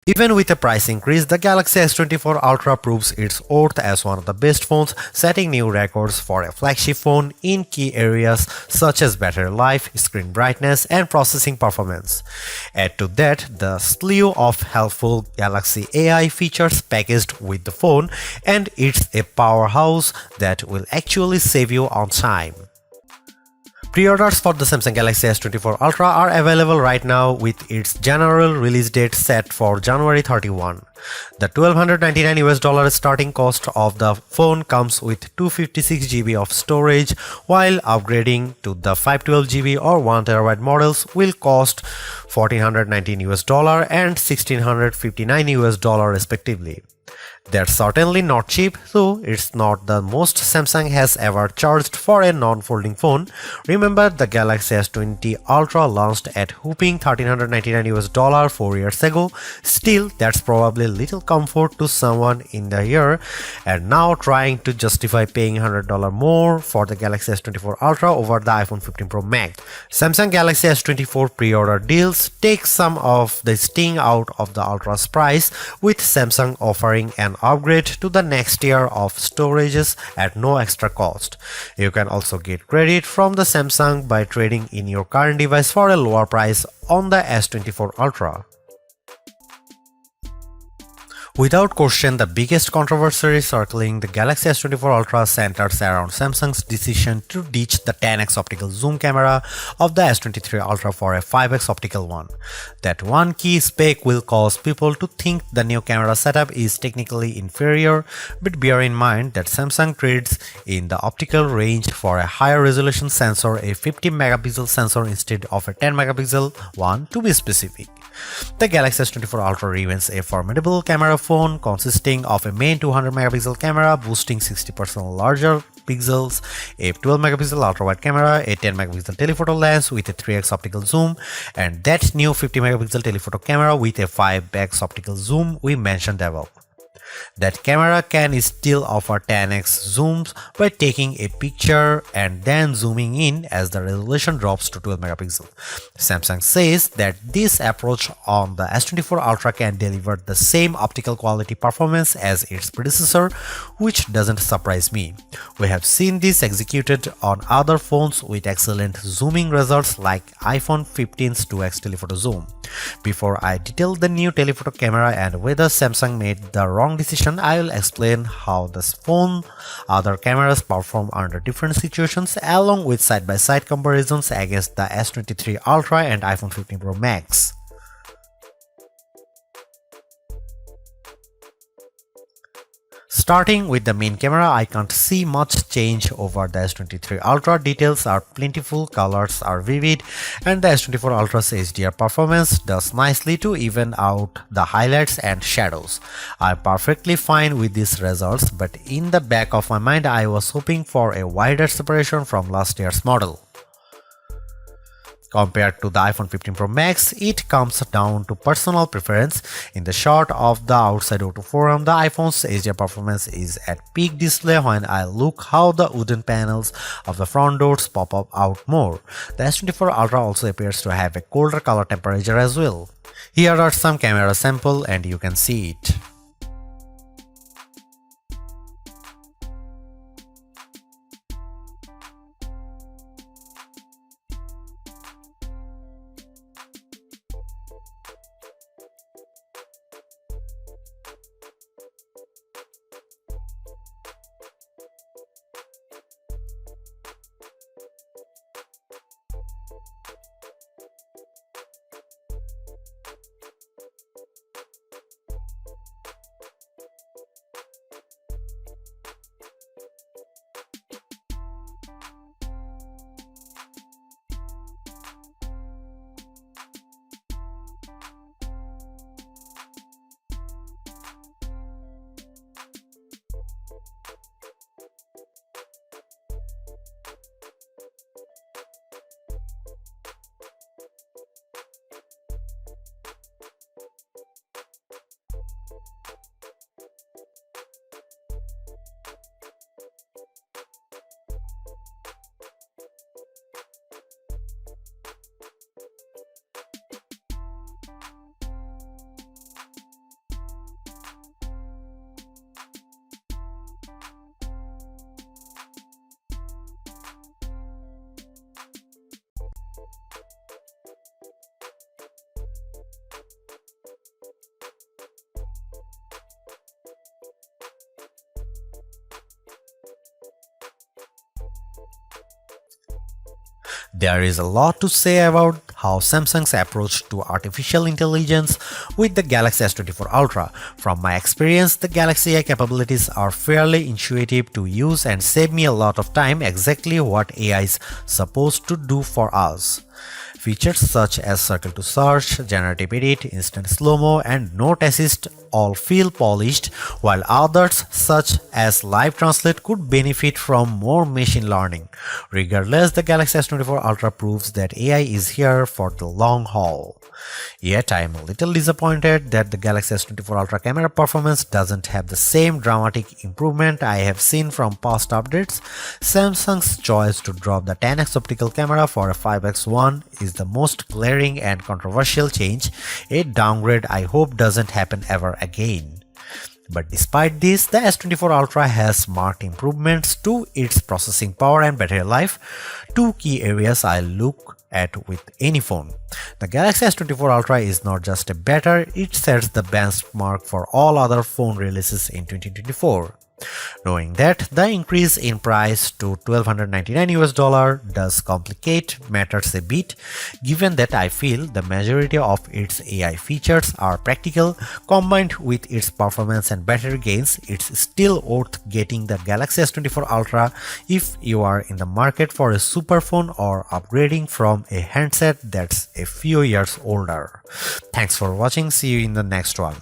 Even with a price increase, the Galaxy S24 Ultra proves its worth as one of the best phones, setting new records for a flagship phone in key areas such as battery life, screen brightness, and processing performance. Add to that the slew of helpful Galaxy AI features packaged with the phone, and it's a powerhouse that will actually save you on time. Pre-orders for the Samsung Galaxy S24 Ultra are available right now with its general release date set for January 31. The $1,299 starting cost of the phone comes with 256GB of storage, while upgrading to the 512GB or 1TB models will cost $1,419 and $1,659 respectively. That's certainly not cheap, though it's not the most Samsung has ever charged for a non-folding phone. Remember, the Galaxy S20 Ultra launched at whopping $1,399 4 years ago. Still, that's probably little comfort to someone in the year, and now trying to justify paying $100 more for the Galaxy S24 Ultra over the iPhone 15 Pro Max. Samsung Galaxy S24 pre-order deals take some of the sting out of the Ultra's price, with Samsung offering an upgrade to the next tier of storages at no extra cost. You can also get credit from the Samsung by trading in your current device for a lower price on the S24 Ultra. Without question, the biggest controversy circling the Galaxy S24 Ultra centers around Samsung's decision to ditch the 10x optical zoom camera of the S23 Ultra for a 5x optical one. That one key spec will cause people to think the new camera setup is technically inferior, but bear in mind that Samsung trades in the optical range for a higher resolution sensor, a 50-megapixel sensor instead of a 10-megapixel one to be specific. The Galaxy S24 Ultra remains a formidable camera phone consisting of a main 200-megapixel camera boasting 60% larger pixels, a 12-megapixel ultra-wide camera, a 10-megapixel telephoto lens with a 3x optical zoom, and that new 50-megapixel telephoto camera with a 5x optical zoom we mentioned above. That camera can still offer 10x zooms by taking a picture and then zooming in as the resolution drops to 12 megapixels. Samsung says that this approach on the S24 Ultra can deliver the same optical quality performance as its predecessor, which doesn't surprise me. We have seen this executed on other phones with excellent zooming results like iPhone 15's 2x telephoto zoom. Before I detail the new telephoto camera and whether Samsung made the wrong decision, I will explain how this phone other cameras perform under different situations along with side-by-side comparisons against the S23 Ultra and iPhone 15 Pro Max. Starting with the main camera, I can't see much change over the S23 Ultra. Details are plentiful, colors are vivid, and the S24 Ultra's HDR performance does nicely to even out the highlights and shadows. I'm perfectly fine with these results, but in the back of my mind I was hoping for a wider separation from last year's model. Compared to the iPhone 15 Pro Max, it comes down to personal preference. In the shot of the outside auto forum, the iPhone's HDR performance is at peak display. When I look how the wooden panels of the front doors pop up out more. The S24 Ultra also appears to have a colder color temperature as well. Here are some camera samples and you can see it. There is a lot to say about how Samsung's approach to artificial intelligence with the Galaxy S24 Ultra. From my experience, the Galaxy AI capabilities are fairly intuitive to use and save me a lot of time, exactly what AI is supposed to do for us. Features such as circle to search, generative edit, instant slow-mo, and note assist all feel polished, while others such as live translate could benefit from more machine learning. Regardless, the Galaxy S24 Ultra proves that AI is here for the long haul. Yet I am a little disappointed that the Galaxy S24 Ultra camera performance doesn't have the same dramatic improvement I have seen from past updates. Samsung's choice to drop the 10x optical camera for a 5x one is the most glaring and controversial change. A downgrade I hope doesn't happen ever again. But despite this, the S24 Ultra has marked improvements to its processing power and battery life, two key areas I look at with any phone. The Galaxy S24 Ultra is not just a better, it sets the benchmark for all other phone releases in 2024. Knowing that the increase in price to $1,299 does complicate matters a bit, given that I feel the majority of its AI features are practical, combined with its performance and battery gains, it's still worth getting the Galaxy S24 Ultra if you are in the market for a super phone or upgrading from a handset that's a few years older. Thanks for watching, see you in the next one.